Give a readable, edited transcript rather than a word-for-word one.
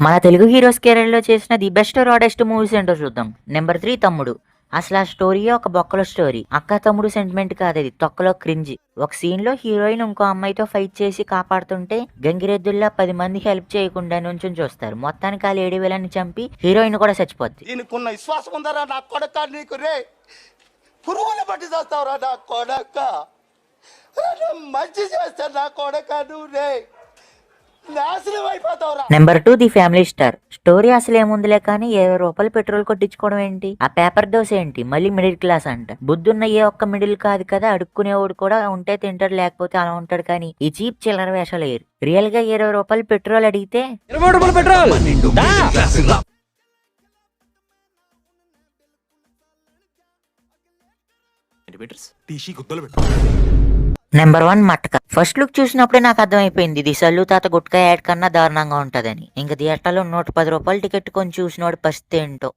మన Telugu heroes career లో చేసిన ది బెస్ట్ రాడెస్ట్ మూవీస్ ఏంటో చూద్దాం. నెంబర్ 3 తమ్ముడు. అసలు ఆ స్టోరీయే ఒక బొక్కల స్టోరీ. అక్క తమ్ముడు సెంటిమెంట్ కాదది, తొక్కలో క్రింజి. ఒక సీన్ లో హీరోయిన్ ఇంకో అమ్మాయితో ఫైట్ చేసి కాపాడుతుంటే గంగిరెద్దుల్లా 10 మంది హెల్ప్ చేయకుండా నుంచుని చూస్తారు. మొత్తానికి ఆ లేడీ విలన్ని చంపి హీరోయిన్ కూడా చచ్చిపోద్ది. దీనికున్న విశ్వాసం ఉందరా నా కొడక, నీకు రే పురుగుల పట్టి చేస్తావురా నా కొడక. మంచి చేస్తా నా కొడక, నువ్వు రే నాశనం అయిపోతావురా. Number 2 the Family Star. Story అసలు ఏముందిలే కానీ 20 రూపాయలు పెట్రోల్ కొట్టించుకోవడం ఏంటి, ఆ పేపర్ దోశ ఏంటి, మళ్ళీ మిడిల్ క్లాస్ అంట. బుద్ధున్న ఏ ఒక్క మిడిల్ కాదు కదా, అడుక్కునేవాడు కూడా ఉంటే తింటాడు లేకపోతే అలా ఉంటాడు. కానీ ఈ చీప్ చిల్లర వేషాలు వేరు. రియల్ గా 20 రూపాయలు పెట్రోల్ అడిగితే 23 రూపాయలు petrol. Number 1 matka. First look చూసినప్పుడే నాకు అర్థమైపోయింది ఇది సల్లు తాత గుట్కా యాడ్ కన్నా దారుణంగా ఉంటదని. ఇంక థియేటర్లో 110 రూపాయలు టికెట్ కొని చూసినోడు పరిస్థితి ఏంటో.